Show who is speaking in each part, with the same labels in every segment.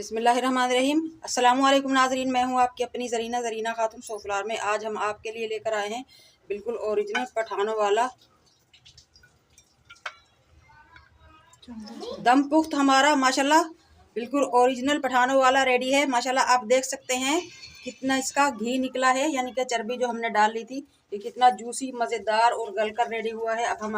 Speaker 1: बिस्मिल्लाहिर्रहमानिर्रहीम। अस्सलामुअलैकुम नाज़रीन, मैं हूँ आपकी अपनी ज़रीना खातून सोफलार में। आज हम आपके लिए लेकर आए हैं बिल्कुल ओरिजिनल पठानों वाला दम पुख्त। हमारा माशाल्लाह बिल्कुल ओरिजिनल पठानों वाला रेडी है। माशाल्लाह आप देख सकते हैं कितना इसका घी निकला है, यानी कि चर्बी जो हमने डाल ली थी, ये कितना जूसी मज़ेदार और गलकर रेडी हुआ है। अब हम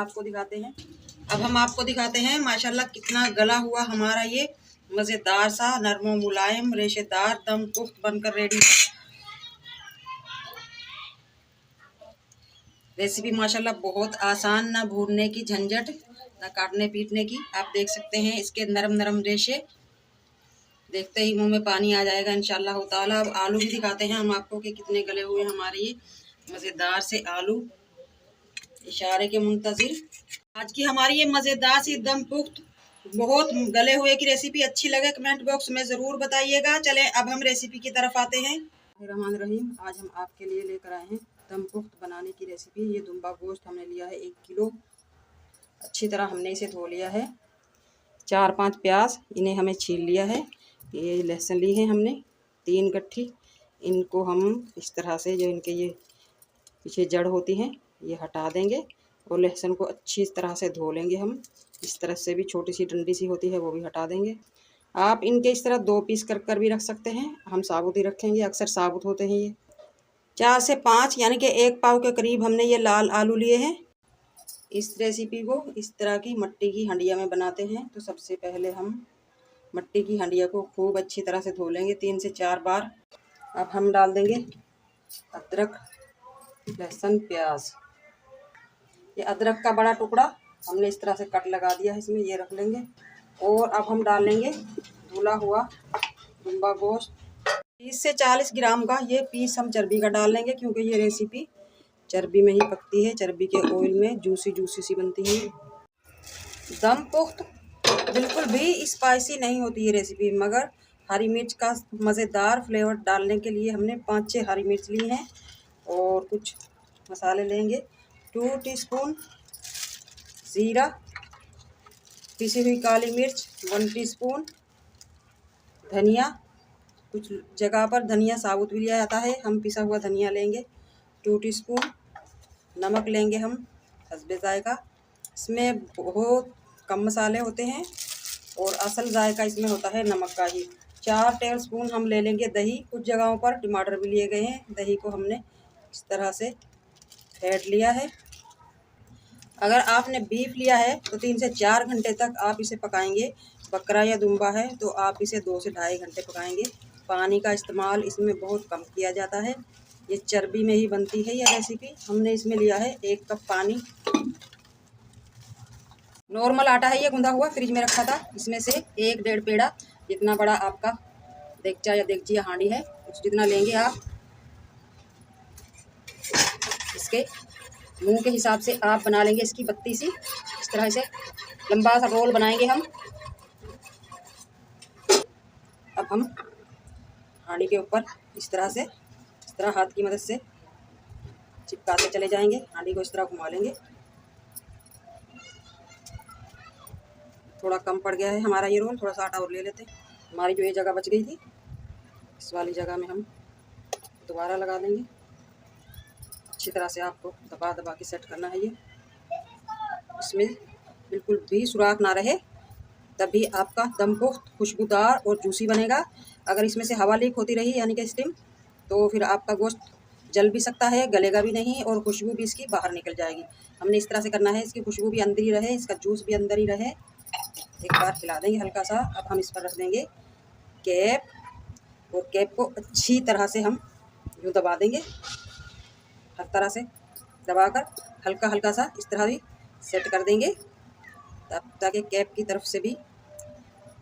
Speaker 1: आपको दिखाते हैं माशाल्लाह कितना गला हुआ हमारा ये मज़ेदार सा नरम मुलायम रेशेदार दम पुख्त बनकर रेडी है। रेसिपी माशाल्लाह बहुत आसान, ना भूनने की झंझट, ना काटने पीटने की। आप देख सकते हैं इसके नरम नरम रेशे, देखते ही मुंह में पानी आ जाएगा इंशाल्लाह ताला। अब आलू भी दिखाते हैं हम आपको कि कितने गले हुए हमारे ये मज़ेदार से आलू, इशारे के मुंतज़िर। आज की हमारी ये मज़ेदार सी दम पुख्त बहुत गले हुए की रेसिपी अच्छी लगे कमेंट बॉक्स में ज़रूर बताइएगा। चलें अब हम रेसिपी की तरफ आते हैं। रहमान रहीम, आज हम आपके लिए लेकर आए हैं दम पुख्त बनाने की रेसिपी। ये दुम्बा गोश्त हमने लिया है 1 किलो। अच्छी तरह हमने इसे धो लिया है। 4-5 प्याज, इन्हें हमें छील लिया है। ये लहसुन ली है हमने 3 गट्ठी। इनको हम इस तरह से, जो इनके ये पीछे जड़ होती हैं, ये हटा देंगे और लहसुन को अच्छी तरह से धो लेंगे हम। इस तरह से भी छोटी सी डंडी सी होती है, वो भी हटा देंगे। आप इनके इस तरह 2 पीस कर भी रख सकते हैं। हम साबुत ही रखेंगे, अक्सर साबुत होते हैं ये। 4 से 5 यानी कि 1 पाव के करीब हमने ये लाल आलू लिए हैं। इस रेसिपी को इस तरह की मट्टी की हंडिया में बनाते हैं। तो सबसे पहले हम मट्टी की हंडिया को खूब अच्छी तरह से धो लेंगे 3 से 4 बार। अब हम डाल देंगे अदरक, लहसुन, प्याज। ये अदरक का बड़ा टुकड़ा हमने इस तरह से कट लगा दिया है, इसमें ये रख लेंगे। और अब हम डाल लेंगे धुला हुआ दुम्बा गोश्त। 30 से 40 ग्राम का ये पीस हम चर्बी का डाल लेंगे, क्योंकि ये रेसिपी चर्बी में ही पकती है, चर्बी के ऑयल में जूसी सी बनती है। दम पुख्त बिल्कुल भी स्पाइसी नहीं होती ये रेसिपी, मगर हरी मिर्च का मज़ेदार फ्लेवर डालने के लिए हमने 5-6 हरी मिर्च ली हैं। और कुछ मसाले लेंगे। 2 टीस्पून ज़ीरा, पिसी हुई काली मिर्च 1 टीस्पून, धनिया, कुछ जगह पर धनिया साबुत भी लिया जाता है, हम पिसा हुआ धनिया लेंगे 2 टीस्पून। नमक लेंगे हम हस्बे जायका। इसमें बहुत कम मसाले होते हैं और असल जायका इसमें होता है नमक का ही। 4 टेबलस्पून हम ले लेंगे दही। कुछ जगहों पर टमाटर भी लिए गए हैं। दही को हमने इस तरह से फेंट लिया है। अगर आपने बीफ लिया है तो 3 से 4 घंटे तक आप इसे पकाएंगे। बकरा या दुम्बा है तो आप इसे 2 से ढाई घंटे पकाएंगे। पानी का इस्तेमाल इसमें बहुत कम किया जाता है, ये चर्बी में ही बनती है यह रेसिपी। हमने इसमें लिया है 1 कप पानी। नॉर्मल आटा है ये, गूंदा हुआ, फ्रिज में रखा था। इसमें से 1-1.5 पेड़ा, जितना बड़ा आपका देगचा या देगची या हांडी है उस जितना लेंगे आप। इसके मुंह के हिसाब से आप बना लेंगे इसकी पत्ती सी। इस तरह से लंबा सा रोल बनाएंगे हम। अब हम हांडी के ऊपर इस तरह हाथ की मदद से चिपकाते चले जाएंगे। हांडी को इस तरह घुमा लेंगे। थोड़ा कम पड़ गया है हमारा ये रोल, थोड़ा सा आटा और ले लेते हैं। हमारी जो ये जगह बच गई थी, इस वाली जगह में हम दोबारा लगा देंगे। अच्छी तरह से आपको दबा के सेट करना है ये। इसमें बिल्कुल भी सुराख ना रहे, तभी आपका दम पुख्त खुशबूदार और जूसी बनेगा। अगर इसमें से हवा लीक होती रही यानी कि स्टीम, तो फिर आपका गोश्त जल भी सकता है, गलेगा भी नहीं और खुशबू भी इसकी बाहर निकल जाएगी। हमने इस तरह से करना है, इसकी खुशबू भी अंदर ही रहे, इसका जूस भी अंदर ही रहे। एक बार हिला देंगे हल्का सा। अब हम इस पर रख देंगे कैप, और कैप को अच्छी तरह से हम यूँ दबा देंगे। हर तरह से दबाकर हल्का सा इस तरह भी सेट कर देंगे, ताकि कैप की तरफ से भी,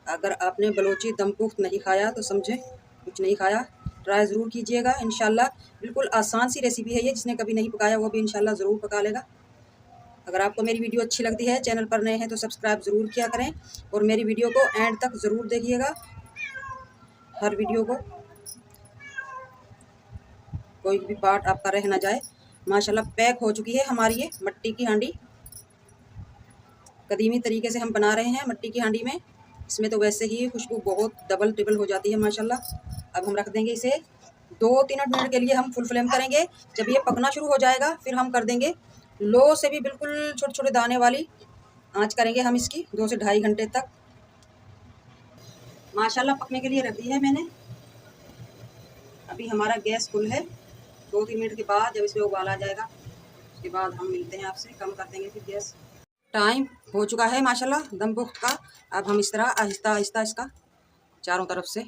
Speaker 1: अगर आपने बलोची दम पुख्त नहीं खाया तो समझे कुछ नहीं खाया। ट्राई ज़रूर कीजिएगा इंशाल्लाह। बिल्कुल आसान सी रेसिपी है ये, जिसने कभी नहीं पकाया वो भी इंशाल्लाह ज़रूर पका लेगा। अगर आपको मेरी वीडियो अच्छी लगती है, चैनल पर नए हैं तो सब्सक्राइब ज़रूर किया करें और मेरी वीडियो को एंड तक ज़रूर देखिएगा। हर वीडियो को कोई भी पार्ट आपका रह ना जाए। माशाल्लाह पैक हो चुकी है हमारी ये मट्टी की हांडी। कदीमी तरीके से हम बना रहे हैं मट्टी की हांडी में। इसमें तो वैसे ही खुशबू बहुत डबल ट्रिपल हो जाती है माशाल्लाह। अब हम रख देंगे इसे 2-3 मिनट के लिए, हम फुल फ्लेम करेंगे। जब ये पकना शुरू हो जाएगा फिर हम कर देंगे लो से भी बिल्कुल छोटे छोटे दाने वाली आँच करेंगे हम इसकी 2 से ढाई घंटे तक। माशाल्लाह पकने के लिए रख दी है मैंने। अभी हमारा गैस फुल है। 2-3 मिनट के बाद जब इसमें उबाल आ जाएगा उसके बाद हम मिलते हैं आपसे, कम कर देंगे फिर गैस। टाइम हो चुका है माशाल्लाह दम पुख्त का। अब हम इस तरह आहिस्ता आहिस्ता इसका चारों तरफ से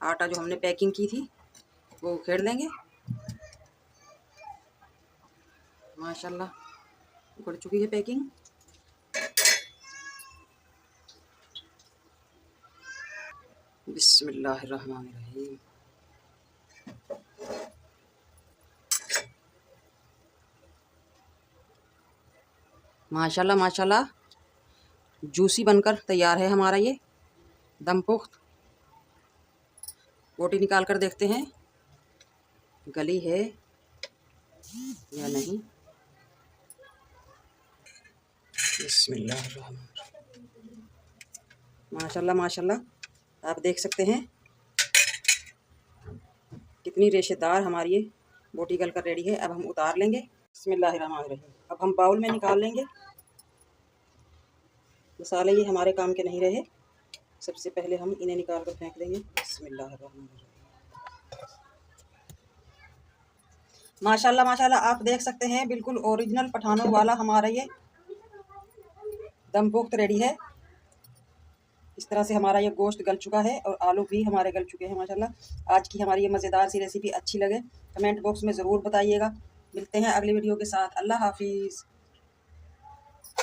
Speaker 1: आटा जो हमने पैकिंग की थी वो उखेड़ देंगे। माशाल्लाह उखड़ चुकी है पैकिंग। बिस्मिल्लाहिर्रहमानिर्रहीम। माशाल्लाह माशाल्लाह जूसी बनकर तैयार है हमारा ये दम पुख्त। बोटी निकाल कर देखते हैं गली है या नहीं। बिस्मिल्लाहिर्रहमानिर्रहीम। माशाल्लाह माशाल्लाह आप देख सकते हैं कितनी रेशेदार हमारी ये बोटी गल कर रेडी है। अब हम उतार लेंगे। बिस्मिल्लाहिर्रहमानिर्रहीम। अब हम बाउल में निकाल लेंगे। मसाले ये हमारे काम के नहीं रहे, सबसे पहले हम इन्हें निकाल कर फेंक देंगे। बिस्मिल्लाहिर्रहमानिर्रहीम। माशाल्लाह माशाल्लाह आप देख सकते हैं बिल्कुल ओरिजिनल पठानों वाला हमारा ये दम पुख्त रेडी है। इस तरह से हमारा ये गोश्त गल चुका है और आलू भी हमारे गल चुके हैं माशाल्लाह। आज की हमारी ये मज़ेदार सी रेसिपी अच्छी लगे कमेंट बॉक्स में ज़रूर बताइएगा। मिलते हैं अगली वीडियो के साथ। अल्लाह हाफिज़।